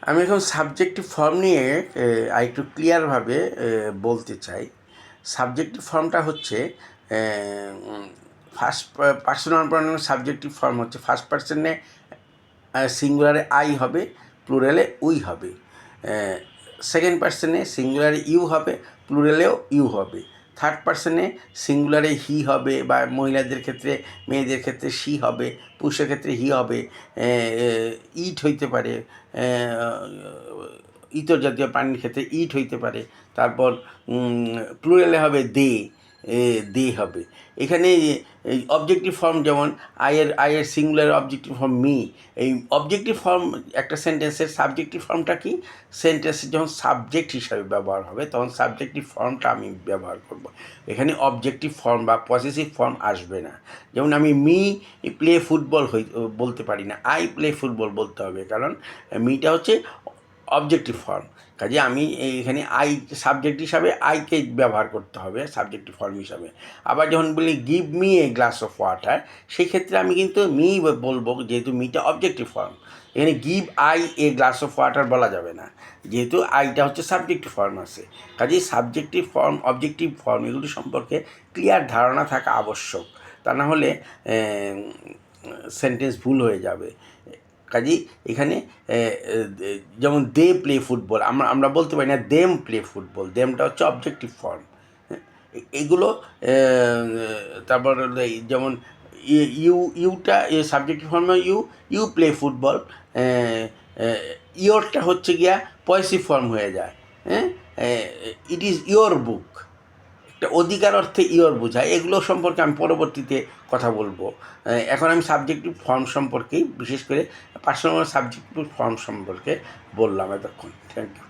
আমি এখন subjective form নিয়ে আরেকটু ক্লিয়ারভাবে বলতে চাই। সাবজেক্টিভ ফর্মটা হচ্ছে first personal pronoun. Subjective form হচ্ছে ফার্স্ট পার্সনে সিঙ্গুলারে আই হবে, প্লুরালে উই হবে। সেকেন্ড পার্সনে সিঙ্গুলারে ইউ হবে, প্লুরালেও ইউ হবে। থার্ড পার্সনে সিঙ্গুলারে হি হবে, বা মহিলাদের ক্ষেত্রে মেয়েদের ক্ষেত্রে শি হবে, পুরুষের ক্ষেত্রে হি হবে। ইট হইতে পারে, ইতর জাতীয় প্রাণীর ক্ষেত্রে ইট হইতে পারে। তারপর প্লুরালে হবে দে, দে হবে। এখানে এই অবজেক্টিভ ফর্ম যেমন আইয়ের সিঙ্গুলার অবজেক্টিভ ফর্ম মি। এই অবজেক্টিভ ফর্ম একটা সেন্টেন্সের সাবজেক্টিভ ফর্মটা কি, সেন্টেন্সের যখন সাবজেক্ট হিসাবে ব্যবহার হবে তখন সাবজেক্টিভ ফর্মটা আমি ব্যবহার করব। এখানে অবজেক্টিভ ফর্ম বা পসেসিভ ফর্ম আসবে না। যেমন আমি মি প্লে ফুটবল বলতে পারি না, আই প্লে ফুটবল বলতে হবে, কারণ মিটা হচ্ছে অবজেক্টিভ ফর্ম। কাজে আমি এখানে আই সাবজেক্ট হিসাবে আইকে ব্যবহার করতে হবে সাবজেক্টিভ ফর্ম হিসাবে। আবার যখন বলি give me a glass of water, সেই ক্ষেত্রে আমি কিন্তু মি বলবো, যেহেতু মিটা অবজেক্টিভ ফর্ম। এখানে give I a glass of water বলা যাবে না, যেহেতু আইটা হচ্ছে সাবজেক্টিভ ফর্ম আছে। কাজেই সাবজেক্টিভ ফর্ম, অবজেক্টিভ ফর্ম এগুলি সম্পর্কে ক্লিয়ার ধারণা থাকা আবশ্যক, তা না হলে সেন্টেন্স ভুল হয়ে যাবে। কাজেই এখানে যেমন দে প্লে ফুটবল, আমরা বলতে পারি না দেম প্লে ফুটবল, দেমটা হচ্ছে অবজেক্টিভ ফর্ম। এগুলো তারপর যেমন ইউটা subjective form, you play football. ইয়োরটা হচ্ছে গিয়া পয়েসিভ ফর্ম হয়ে যায়। হ্যাঁ, ইট ইজ ইয়োর বুক, একটা অধিকার অর্থে ইয়োর বোঝায়। এগুলো সম্পর্কে আমি পরবর্তীতে কথা বলবো। এখন আমি সাবজেক্টিভ ফর্ম সম্পর্কেই, বিশেষ করে পার্সোনাল সাবজেক্টিভ ফর্ম সম্পর্কে বললাম এতক্ষণ। Thank you.